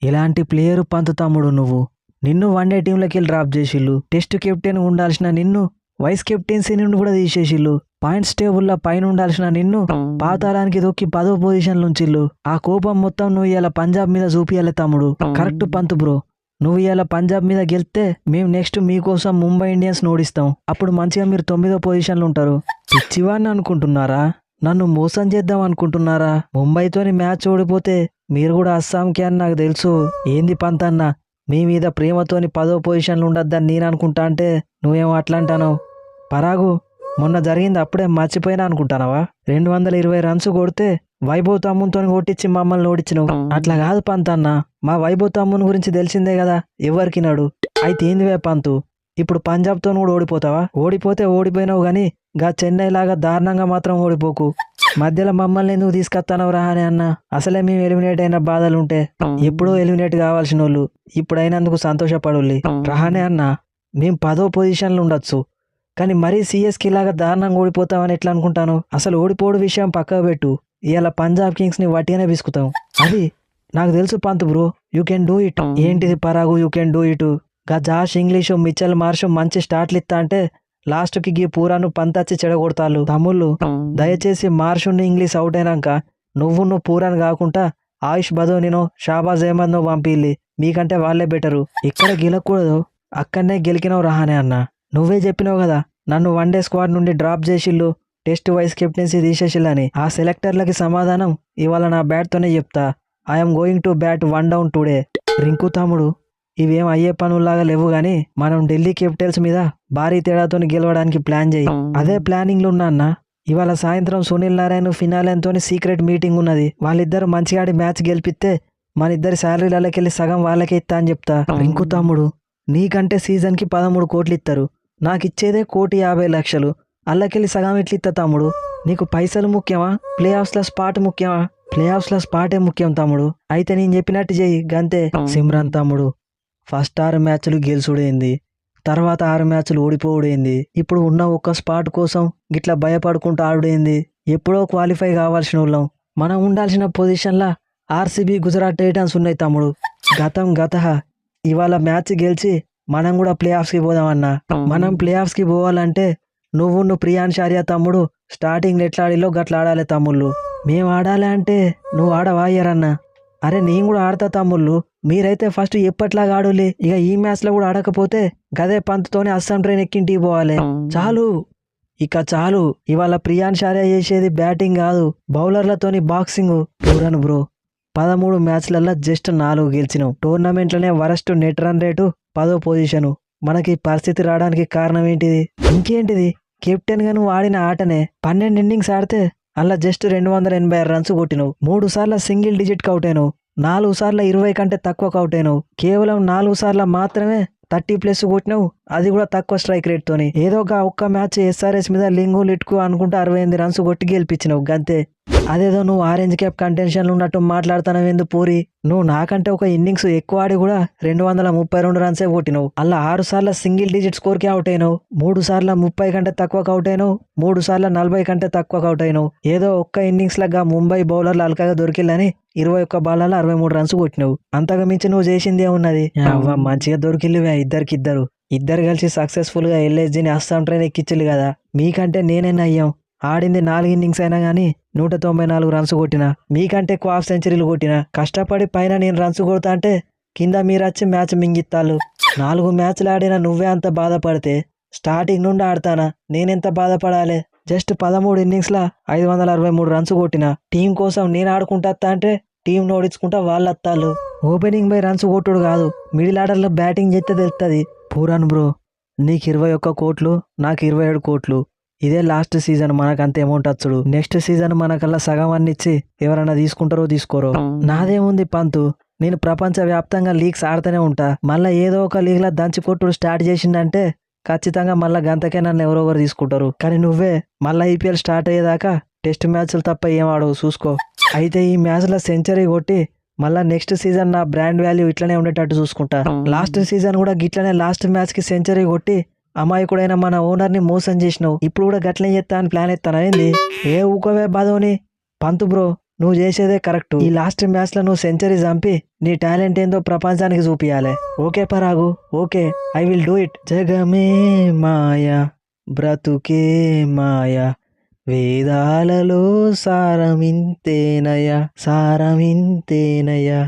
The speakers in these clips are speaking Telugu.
ఇలాంటి ప్లేయరు పంతు తమ్ముడు నువ్వు. నిన్ను వన్డే టీంలోకి వెళ్ళి డ్రాప్ చేసిళ్ళు. టెస్ట్ కెప్టెన్ ఉండాల్సిన నిన్ను వైస్ కెప్టెన్సీ నుండి కూడా తీసేసిళ్ళు. పాయింట్స్ టేబుల్లో పైన ఉండాల్సిన నిన్ను పాతాళానికి దొక్కి 10వ పొజిషన్లు ఉంచిళ్ళు. ఆ కోపం మొత్తం నువ్వు ఇలా పంజాబ్ మీద చూపియాలి తమ్ముడు. Correct Pant bro. నువ్వు ఇలా పంజాబ్ మీద గెలిస్తే మేము నెక్స్ట్ మీకోసం ముంబై ఇండియన్స్ ఓడిస్తాం. అప్పుడు మంచిగా మీరు 9వ పొజిషన్లు ఉంటారు. పిచ్చివాడిని అనుకుంటున్నారా? నన్ను మోసం చేద్దాం అనుకుంటున్నారా? ముంబైతోని మ్యాచ్ ఓడిపోతే మీరు కూడా అస్సాంకి అని నాకు తెలుసు. ఏంది పంతన్న, మీ మీద ప్రేమతోని 10వ పొజిషన్లు ఉండద్దని నేను అనుకుంటా అంటే నువ్వేమో అట్లా అంటావు. పరాగు, మొన్న జరిగింది అప్పుడే మర్చిపోయినా అనుకుంటానవా? 220 రన్స్ కొడితే వైభవ్ తమ్ముతో కొట్టించి మమ్మల్ని ఓడించినావు. అట్లా కాదు పంతన్న, మా వైభవ్ తమ్ముని గురించి తెలిసిందే కదా ఎవరికినాడు. అయితే ఏందివే పంతు, ఇప్పుడు పంజాబ్తో కూడా ఓడిపోతావా? ఓడిపోతే ఓడిపోయినావు గానీ గా చెన్నై లాగా దారుణంగా మాత్రం ఓడిపోకు. మధ్యలో మమ్మల్ని ఎందుకు తీసుకొస్తానవు రాహనే అన్న? అసలే మేము ఎలిమినేట్ అయిన బాధలుంటే ఎప్పుడో ఎలిమినేట్ కావాల్సిన వాళ్ళు ఇప్పుడైనందుకు సంతోషపడుల్లి. రహానే అన్న, మేము 10వ పొజిషన్లు ఉండొచ్చు కానీ మరీ సిఎస్కి లాగా దారుణంగా ఓడిపోతామని ఎట్లా అనుకుంటాను? అసలు ఓడిపోడు విషయం పక్కకు పెట్టు. ఇవాళ పంజాబ్ కింగ్స్ని వట్టిగానే విసుకుతాం. అది నాకు తెలుసు Pant bro, you can do it. ఏంటిది పరాగు యూ కెన్ డూ ఇట్? గా జాష్ ఇంగ్లీషు మిచెల్ మార్షు మంచి స్టార్ట్లు ఇస్తా అంటే లాస్ట్కి గీ పూరాను పంతచ్చి చెడగొడతాళ్ళు. తమ్ముళ్ళు దయచేసి మార్షుని ఇంగ్లీష్ అవుట్ అయినాక నువ్వు పూరాను కాకుండా ఆయుష్ బదోనినో షాబాజ్ అహ్మద్నో పంపిల్లి. మీకంటే వాళ్ళే బెటరు. ఇక్కడ గెలకూడదు అక్కడనే గెలికినావు రహానే అన్న. నువ్వే చెప్పినావు కదా నన్ను వన్డే స్క్వాడ్ నుండి డ్రాప్ చేసిళ్ళు, టెస్ట్ వైస్ కెప్టెన్సీ తీసేసిల్లని. ఆ సెలెక్టర్లకి సమాధానం ఇవాళ నా బ్యాట్తోనే చెప్తా. I'm going to bat 1 down today. Rinku తమ్ముడు, ఇవేం అయ్యే పనుల్లాగా లేవు గాని మనం ఢిల్లీ క్యాపిటల్స్ మీద భారీ తేడాతో గెలవడానికి ప్లాన్ చేయి. అదే ప్లానింగ్ లో ఉన్నా అన్న. ఇవాళ సాయంత్రం సునీల్ నారాయణ ఫినాలెన్తో సీక్రెట్ మీటింగ్ ఉన్నది. వాళ్ళిద్దరు మంచిగా ఆడి మ్యాచ్ గెలిపిస్తే మన ఇద్దరి శాలరీలకెళ్ళి సగం వాళ్ళకే ఇస్తా అని చెప్తా. రింకు తమ్ముడు, నీకంటే సీజన్కి 13 కోట్లు ఇస్తారు, నాకు ఇచ్చేదే 1,50,00,000. అల్లకెళ్ళి సగం ఎట్లా ఇస్తా తమ్ముడు? నీకు పైసలు ముఖ్యమా ప్లే ఆఫ్స్లో స్పాట్ ముఖ్యమా? ప్లే ఆఫ్స్లో స్పాటే ముఖ్యం తమ్ముడు. అయితే నేను చెప్పినట్టు చెయ్యి గంతే. సిమ్రాన్ తమ్ముడు, ఫస్ట్ 6 మ్యాచ్లు గెలుచుడైంది, తర్వాత 6 మ్యాచ్లు ఓడిపోవుడైంది. ఇప్పుడు ఉన్న ఒక్క స్పాట్ కోసం గిట్లా భయపడుకుంటూ ఆడుడైంది. ఎప్పుడో క్వాలిఫై కావాల్సిన వాళ్ళం. మనం ఉండాల్సిన పొజిషన్లా ఆర్సీబీ గుజరాత్ టైటన్స్ ఉన్నాయి తమ్ముడు. గత ఇవాళ మ్యాచ్ గెలిచి మనం కూడా ప్లే ఆఫ్స్కి పోదామన్నా. మనం ప్లే ఆఫ్స్కి పోవాలంటే నువ్వు ప్రియాన్ షారియా తమ్ముడు స్టార్టింగ్ ఎట్లా ఆడిలో గట్లా ఆడాలి తమ్ముళ్ళు. మేము ఆడాలి అంటే నువ్వు ఆడవాయ్యారన్నా. అరే నేను కూడా ఆడతా తమ్ముళ్ళు, మీరైతే ఫస్ట్ ఎప్పట్లాగా ఆడులే. ఇక ఈ మ్యాచ్లో కూడా ఆడకపోతే గదే పంతుతోనే అస్సాం ట్రైన్ ఎక్కింటికి పోవాలి. చాలు ఇక చాలు. ఇవాళ ప్రియాన్ షారియా చేసేది బ్యాటింగ్ కాదు, బౌలర్లతోని బాక్సింగ్. పూరన్ బ్రో, 13 మ్యాచ్లలో జస్ట్ 4 గెలిచినాం. టోర్నమెంట్లోనే వరస్ట్ నెట్ రన్ రేటు 10వ పొజిషను. మనకి పరిస్థితి రావడానికి కారణం ఏంటిది? ఇంకేంటిది, కెప్టెన్గా నువ్వు ఆడిన ఆటనే. 12 ఇన్నింగ్స్ ఆడితే అలా జస్ట్ 286 రన్స్ కొట్టినావు. 3 సార్లు సింగిల్ డిజిట్ అవుట్ అయినావు, 4 సార్లు 20 కంటే తక్కువ అవుట్ అయినావు. కేవలం 4 సార్లు మాత్రమే 30+ కొట్టినావు, అది కూడా తక్కువ స్ట్రైక్ రేట్ తోని. ఏదో ఒక్క మ్యాచ్ ఎస్ఆర్ఎస్ మీద లింగు లిట్కు అనుకుంటా 68 రన్స్ కొట్టి గెలిపించినావు గంతే. అదేదో నువ్వు ఆరెంజ్ క్యాప్ కంటెన్షన్లు ఉన్నట్టు మాట్లాడుతున్నావు పూరి. నువ్వు నాకంటే ఒక ఇన్నింగ్స్ ఎక్కువ ఆడి కూడా 232 రన్సే కొట్టినావు. అలా 6 సార్లు సింగిల్ డిజిట్ స్కోర్కి అవుట్ అయినావు, 3 సార్లు 30 కంటే తక్కువ అవుట్ అయినావు, 3 సార్లు 40 కంటే తక్కువ అవుట్ అయినావు. ఏదో ఒక్క ఇన్నింగ్స్ లాగా ముంబై బౌలర్లు అల్కగా దొరికిల్లని 21 బాళ్ళలో 63 రన్స్ కొట్టినావు. అంతగా మించి నువ్వు చేసింది ఏమున్నది? మంచిగా దొరికిల్లువే ఇద్దరు కలిసి సక్సెస్ఫుల్ గా ఎల్ఎస్జీని అస్సాం ట్రైన్ ఎక్కించిల్లు కదా. మీకంటే నేనే అయ్యాం. ఆడింది 4 ఇన్నింగ్స్ అయినా గానీ 194 రన్స్ కొట్టినా, మీకంటే ఎక్కువ హాఫ్ సెంచరీలు కొట్టినా. కష్టపడి పైన నేను రన్స్ కొడతా అంటే కింద మీరొచ్చి మ్యాచ్ మింగిత్తాళ్ళు. 4 మ్యాచ్లు ఆడినా నువ్వే అంత బాధపడితే స్టార్టింగ్ నుండి ఆడతానా నేనెంత బాధపడాలి? జస్ట్ 13 ఇన్నింగ్స్లా 563 రన్స్ కొట్టినా. టీం కోసం నేను ఆడుకుంటా అంటే టీం ఓడించుకుంటా వాళ్ళు అత్తాళ్ళు. ఓపెనింగ్ బై రన్స్ కొట్టుడు కాదు, మిడిల్ ఆర్డర్లో బ్యాటింగ్ చేస్తే తెలుస్తుంది. పూరాన్ బ్రో, నీకు 21 కోట్లు, నాకు 27 కోట్లు. ఇదే లాస్ట్ సీజన్ మనకంత అమౌంట్ వచ్చుడు. నెక్స్ట్ సీజన్ మనకల్లా సగం అన్నిచ్చి ఎవరైనా తీసుకుంటారో తీసుకోరో. నాదేముంది పంతు, నేను ప్రపంచ వ్యాప్తంగా లీగ్స్ ఆడుతూనే ఉంటా. మళ్ళీ ఏదో ఒక లీగ్లో దంచి కొట్టుడు స్టార్ట్ చేసిందంటే ఖచ్చితంగా మళ్ళీ గంతకే నన్ను ఎవరో ఒకరు తీసుకుంటారు. కానీ నువ్వే మళ్ళీ ఐపీఎల్ స్టార్ట్ అయ్యేదాకా టెస్ట్ మ్యాచ్లు తప్ప ఏం ఆడవు చూసుకో. అయితే ఈ మ్యాచ్లో సెంచరీ కొట్టి మళ్ళీ నెక్స్ట్ సీజన్ నా బ్రాండ్ వాల్యూ ఇట్లనే ఉండేటట్టు చూసుకుంటా. లాస్ట్ సీజన్ కూడా గిట్లనే లాస్ట్ మ్యాచ్కి సెంచరీ కొట్టి అమాయకుడైన మన ఓనర్ని మోసం చేసినావు. ఇప్పుడు కూడా గట్లనే చేస్తా అని ప్లాన్ ఎత్తానా ఏంది? ఏ ఊకోవే బాధోని. పంతు బ్రో, నువ్వు చేసేదే కరెక్ట్. ఈ లాస్ట్ మ్యాచ్ లో నువ్వు సెంచరీ చంపి నీ టాలెంట్ ఏందో ప్రపంచానికి చూపియాలి. Okay Parag, okay, I will do it. జగమే మాయా బ్రతుకే మాయా వేదాలలో సారమింతేనయ్యా సారమింతేనయ్యా.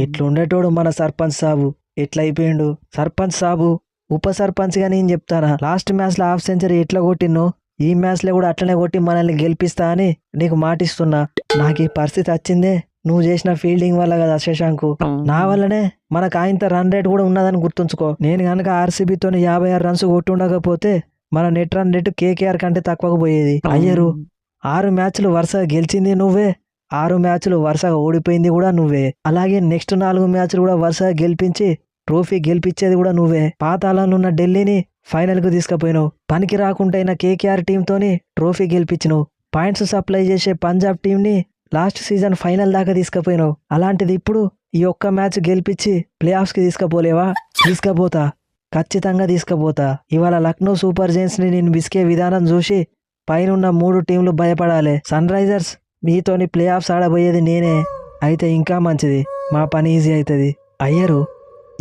ఇట్లుండేటోడు మన సర్పంచ్ సాబు. ఎట్లయిపోయిండు సర్పంచ్ సాబు. ఉప సర్పంచ్ గా నేను చెప్తానా, లాస్ట్ మ్యాచ్ లో హాఫ్ సెంచరీ ఎట్లా కొట్టినో ఈ మ్యాచ్ లో కూడా అట్లనే కొట్టి మనల్ని గెలిపిస్తా అని నీకు మాటిస్తున్నా. నాకు ఈ పరిస్థితి వచ్చిందే నువ్వు చేసిన ఫీల్డింగ్ వల్ల కదా శశాంకు. నా వల్లనే మనకు ఆయనత రన్ రేట్ కూడా ఉన్నదని గుర్తుంచుకో. నేను కనుక ఆర్సీబీతో 56 రన్స్ కొట్టుండకపోతే మన నెట్ రన్ రేటు కేకేఆర్ కంటే తక్కువకు పోయేది. అయ్యరు 6 మ్యాచ్లు వరుసగా గెలిచింది నువ్వే, 6 మ్యాచ్లు వరుసగా ఓడిపోయింది కూడా నువ్వే. అలాగే నెక్స్ట్ 4 మ్యాచ్లు కూడా వరుసగా గెలిపించి ట్రోఫీ గెలిపించేది కూడా నువ్వే. పాతాళంలో ఉన్న ఢిల్లీని ఫైనల్ కు తీసుకుపోయినావు. పనికి రాకుండా కేకేఆర్ టీంతోని ట్రోఫీ గెలిపించినావు. పాయింట్స్ సప్లై చేసే పంజాబ్ టీంని లాస్ట్ సీజన్ ఫైనల్ దాకా తీసుకుపోయినావు. అలాంటిది ఇప్పుడు ఈ ఒక్క మ్యాచ్ గెలిపించి ప్లే ఆఫ్స్ కి తీసుకుపోలేవా? తీసుకుపోతా, ఖచ్చితంగా తీసుకుపోతా. ఇవాళ లక్నో సూపర్ జైంట్స్ ని నేను విసికే విధానం చూసి పైనున్న 3 టీంలు భయపడాలి. సన్ రైజర్స్ మీతోని ప్లే ఆఫ్స్ ఆడబోయేది నేనే అయితే ఇంకా మంచిది, మా పని ఈజీ అవుతుంది. అయ్యరు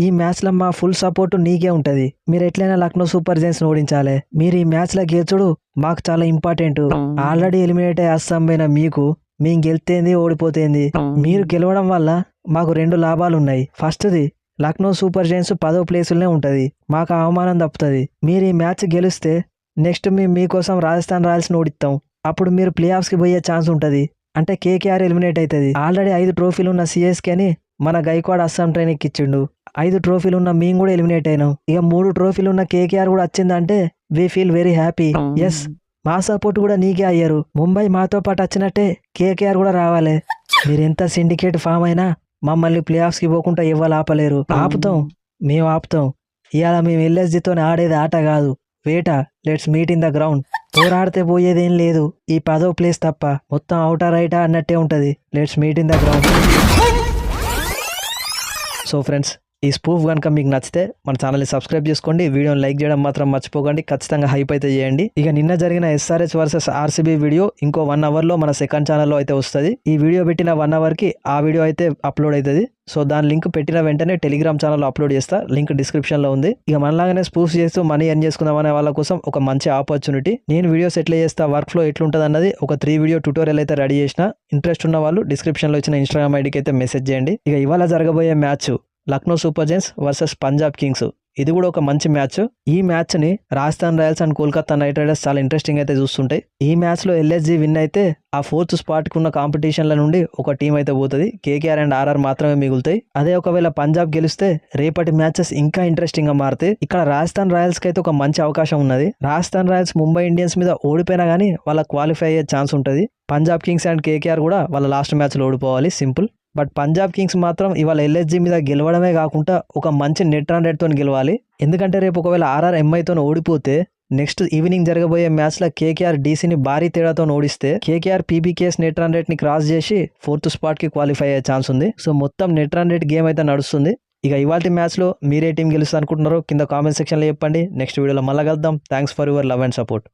ఈ మ్యాచ్లో మా ఫుల్ సపోర్ట్ నీకే ఉంటుంది. మీరు ఎట్లయినా లక్నో సూపర్ జైంట్స్ ఓడించాలి. మీరు ఈ మ్యాచ్లో గెలుచుడు మాకు చాలా ఇంపార్టెంట్. ఆల్రెడీ ఎలిమినేట్ అయ్యి అస్సాం పోయిన మీకు మేము గెలితేంది ఓడిపోతేంది. మీరు గెలవడం వల్ల మాకు 2 లాభాలు ఉన్నాయి. ఫస్ట్ది లక్నో సూపర్ జైంట్స్ 10వ ప్లేసులనే ఉంటుంది, మాకు అవమానం తప్పుతుంది. మీరు ఈ మ్యాచ్ గెలిస్తే నెక్స్ట్ మేము మీకోసం రాజస్థాన్ రాయల్స్ని ఓడిస్తాం. అప్పుడు మీరు ప్లే ఆఫ్స్కి పోయే ఛాన్స్ ఉంటుంది. అంటే కేకేఆర్ ఎలిమినేట్ అవుతుంది. ఆల్రెడీ 5 ట్రోఫీలు ఉన్న సిఎస్కేని మన గైక్వాడ్ అస్సాం ట్రైన్ ఎక్కిచ్చిండు. 5 ట్రోఫీలు ఉన్న మేము కూడా ఎలిమినేట్ అయినాం. ఇక 3 ట్రోఫీలు ఉన్న కేకేఆర్ కూడా వచ్చిందంటే we feel very happy. Yes, మా సపోర్ట్ కూడా నీకే అయ్యారు. ముంబై మాతో పాటు వచ్చినట్టే కేకేఆర్ కూడా రావాలి. మీరెంత సిండికేట్ ఫామ్ అయినా మమ్మల్ని ప్లే ఆఫ్స్కి పోకుండా ఇవ్వాలి ఆపలేరు. ఆపుతాం, మేము ఆపుతాం. ఇవాళ మేము ఎల్ఎస్జితో ఆడేది ఆట కాదు, వేట. Let's meet in the ground. పోరాడితే పోయేదేం లేదు, ఈ 10వ ప్లేస్ తప్ప. మొత్తం అవుటా రైటా అన్నట్టే ఉంటుంది. Let's meet in the ground. So friends, ఈ స్పూఫ్ కనుక మీకు నచ్చితే మన ఛానల్ని సబ్స్క్రైబ్ చేసుకోండి. వీడియోని లైక్ చేయడం మాత్రం మర్చిపోకండి. ఖచ్చితంగా హైప్ అయితే చేయండి. ఇక నిన్న జరిగిన ఎస్ఆర్హెచ్ వర్సెస్ ఆర్సీబీ వీడియో ఇంకో 1 అవర్లో మన సెకండ్ ఛానల్లో అయితే వస్తుంది. ఈ వీడియో పెట్టిన 1 అవర్కి ఆ వీడియో అయితే అప్లోడ్ అవుతుంది. సో దాని లింక్ పెట్టిన వెంటనే టెలిగ్రామ్ ఛానల్లో అప్లోడ్ చేస్తా, లింక్ డిస్క్రిప్షన్లో ఉంది. ఇక మనలాగానే స్పూఫ్ చేస్తూ మనీ ఎర్న్ చేసుకుందాం అనే వాళ్ళ కోసం ఒక మంచి ఆపర్చునిటీ. నేను వీడియోస్ ఎట్లా చేస్తా, వర్క్ ఫ్లో ఎట్లుంటుంది అన్నది ఒక 3 వీడియో ట్యూటోరియల్ అయితే రెడీ చేసిన. ఇంట్రెస్ట్ ఉన్న వాళ్ళు డిస్క్రిప్షన్లో ఇచ్చిన ఇన్స్టాగ్రామ్ ఐడికి అయితే మెసేజ్ చేయండి. ఇక ఇవాళ జరగబోయే match Lucknow super Giants versus Punjab Kings. ఇది కూడా ఒక మంచి మ్యాచ్. ఈ మ్యాచ్ ని Rajasthan Royals and Kolkata night riders చాలా ఇంట్రెస్టింగ్ అయితే చూస్తుంటాయి. ఈ మ్యాచ్ లో ఎల్ఎస్జీ విన్ అయితే ఆ 4th స్పాట్ కు ఉన్న కాంపిటీషన్ల నుండి ఒక టీం అయితే పోతుంది. కేకేఆర్ అండ్ ఆర్ఆర్ మాత్రమే మిగులుతాయి. అదే ఒకవేళ పంజాబ్ గెలిస్తే రేపటి మ్యాచెస్ ఇంకా ఇంట్రెస్టింగ్ గా మారుతాయి. ఇక్కడ రాజస్థాన్ రాయల్స్ కి అయితే ఒక మంచి అవకాశం ఉన్నది. రాజస్థాన్ రాయల్స్ ముంబై ఇండియన్స్ మీద ఓడిపోయినా గానీ వాళ్ళ క్వాలిఫై అయ్యే ఛాన్స్ ఉంటుంది. పంజాబ్ కింగ్స్ అండ్ కేకేఆర్ కూడా వాళ్ళ లాస్ట్ మ్యాచ్ లో ఓడిపోవాలి, సింపుల్. బట్ పంజాబ్ కింగ్స్ మాత్రం ఇవాళ ఎల్ఎస్జీ మీద గెలవడమే కాకుండా ఒక మంచి నెట్ రన్ రేట్తో గెలవాలి. ఎందుకంటే రేపు ఒకవేళ ఆర్ఆర్ ఎంఐతో ఓడిపోతే నెక్స్ట్ ఈవినింగ్ జరగబోయే మ్యాచ్ లో కేకేఆర్ డీసీని భారీ తేడాతో ఓడిస్తే KKR PBKS net run rate ని క్రాస్ చేసి 4th స్పాట్ కి క్వాలిఫై అయ్యే ఛాన్స్ ఉంది. సో మొత్తం నెట్ రన్ రేట్ గేమ్ అయితే నడుస్తుంది. ఇక ఇవాళ మ్యాచ్ లో మీరే టీం గెలుస్తుంది అనుకుంటున్నారో కింద కామెంట్ సెక్షన్ లో చెప్పండి. నెక్స్ట్ వీడియోలో మళ్ళీ కలుద్దాం. Thanks for your love and support.